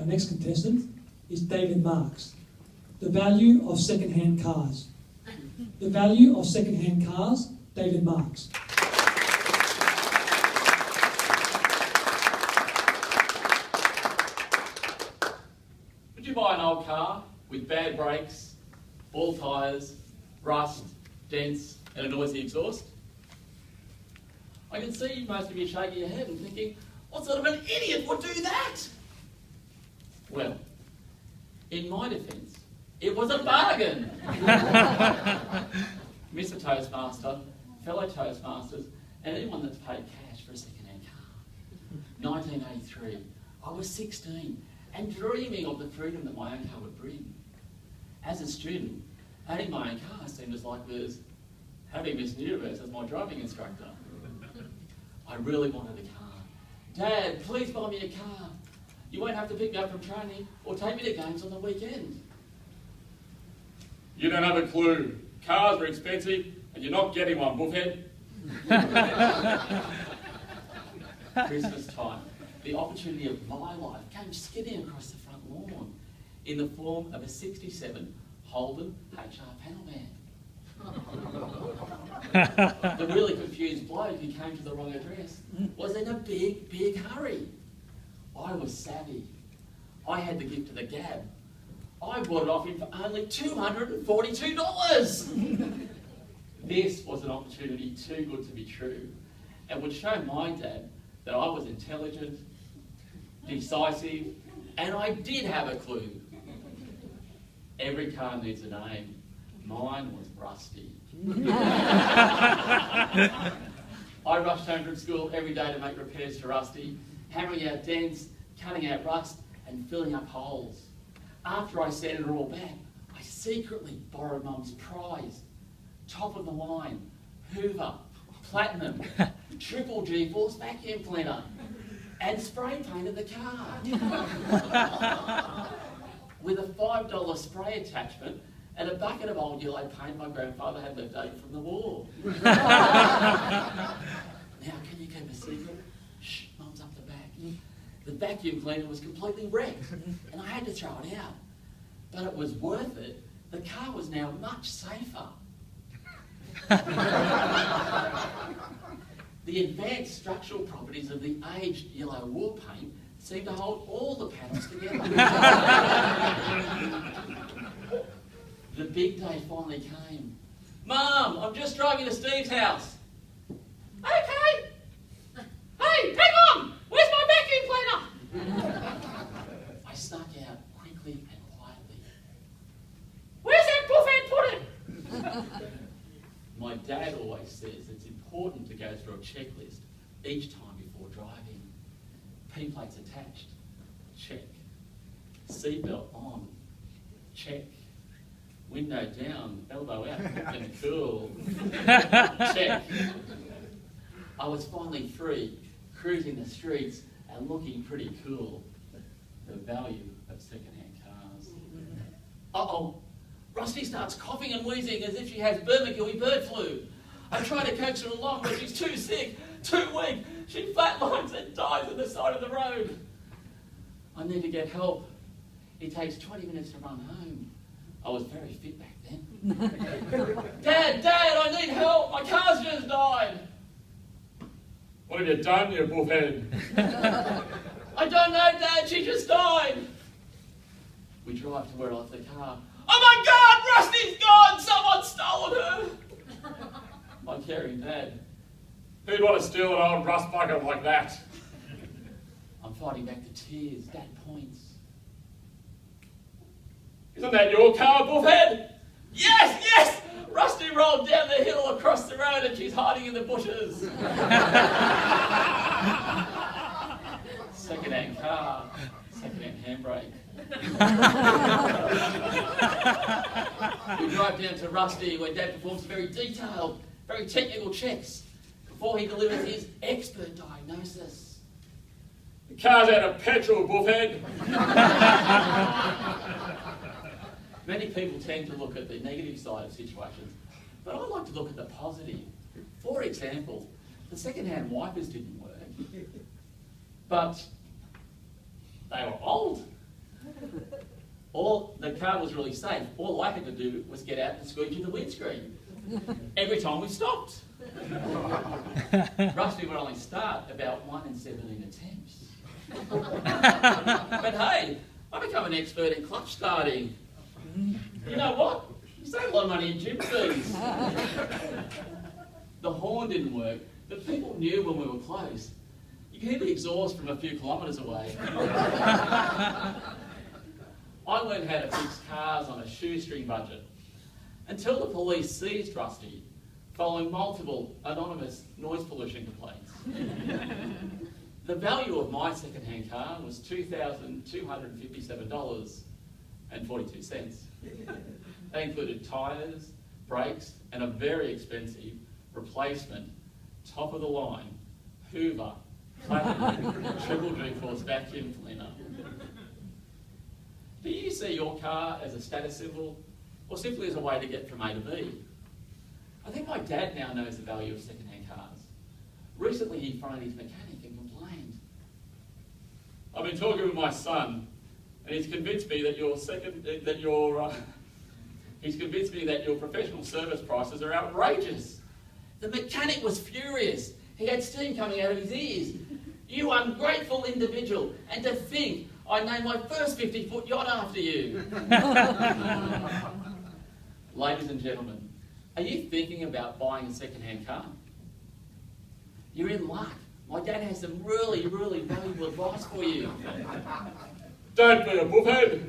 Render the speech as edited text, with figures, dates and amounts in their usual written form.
Our next contestant is David Marks. The value of second-hand cars. The value of second-hand cars, David Marks. Would you buy an old car with bad brakes, bald tyres, rust, dents and a noisy exhaust? I can see most of you shaking your head and thinking, what sort of an idiot would do that? Well, in my defence, it was a bargain. Mr. Toastmaster, fellow Toastmasters, and anyone that's paid cash for a second-hand car. 1983, I was 16 and dreaming of the freedom that my own car would bring. As a student, owning my own car seemed as likely as having Miss Universe as my driving instructor. I really wanted a car. Dad, please buy me a car. You won't have to pick me up from training or take me to games on the weekend. You don't have a clue. Cars are expensive and you're not getting one, buffhead. Christmas time, the opportunity of my life came skidding across the front lawn in the form of a 67 Holden HR panel van. The really confused bloke who came to the wrong address was in a big, big hurry. I was savvy. I had the gift of the gab. I bought it off him for only $242. This was an opportunity too good to be true and would show my dad that I was intelligent, decisive, and I did have a clue. Every car needs a name. Mine was Rusty. I rushed home from school every day to make repairs to Rusty, hammering out dents, cutting out rust, and filling up holes. After I sanded it all back, I secretly borrowed Mum's prize, top of the line, Hoover, Platinum, triple G-force vacuum cleaner, and spray painted the car. With a $5 spray attachment and a bucket of old yellow paint my grandfather had left over from the war. Now, can you keep a secret? Shh, Mum's up the back. The vacuum cleaner was completely wrecked and I had to throw it out. But it was worth it. The car was now much safer. The advanced structural properties of the aged yellow war paint seemed to hold all the panels together. The big day finally came. Mum, I'm just driving to Steve's house. Okay. Hey, hang on! Where's my vacuum cleaner? I snuck out quickly and quietly. Where's that buffhead put it? My dad always says it's important to go through a checklist each time before driving. P plates attached, check. Seatbelt on, check. Window down, elbow out, looking cool, check. I was finally free, cruising the streets and looking pretty cool. The value of second-hand cars. Uh-oh, Rusty starts coughing and wheezing as if she has Burmacui bird flu. I try to coax her along, but she's too sick, too weak. She flatlines and dies on the side of the road. I need to get help. It takes 20 minutes to run home. I was very fit back then. Dad, I need help. My car's just died. What have you done, you buffhead? I don't know, Dad. She just died. We drive to where I left the car. Oh my God, Rusty's gone. Someone's stolen her. My caring dad. Who'd want to steal an old rust bucket like that? I'm fighting back the tears. Dad points. Isn't that your car, buffhead? Yes! Rusty rolled down the hill across the road and she's hiding in the bushes. Second-hand car, second-hand handbrake. We drive down to Rusty where Dad performs very detailed, very technical checks before he delivers his expert diagnosis. The car's out of petrol, buffhead. Many people tend to look at the negative side of situations, but I like to look at the positive. For example, the second-hand wipers didn't work, but they were old The car was really safe. All I had to do was get out and squeegee the windscreen every time we stopped. Rusty would only start about 1 in 17 attempts. But hey, I've become an expert in clutch starting. You know what? You save a lot of money in gym fees. The horn didn't work, but people knew when we were close. You could hear the exhaust from a few kilometres away. I learned how to fix cars on a shoestring budget until the police seized Rusty following multiple anonymous noise pollution complaints. The value of my second-hand car was $2,257.42. That included tyres, brakes, and a very expensive replacement, top-of-the-line, Hoover, platinum, triple G-force vacuum cleaner. Do you see your car as a status symbol or simply as a way to get from A to B? I think my dad now knows the value of second-hand cars. Recently he phoned his mechanic and complained. I've been talking with my son, and he's convinced me that your professional service prices are outrageous. The mechanic was furious. He had steam coming out of his ears. You ungrateful individual, and to think I named my first 50-foot yacht after you. Ladies and gentlemen, are you thinking about buying a second-hand car? You're in luck. My dad has some really, really valuable advice for you. Don't be a buffhead.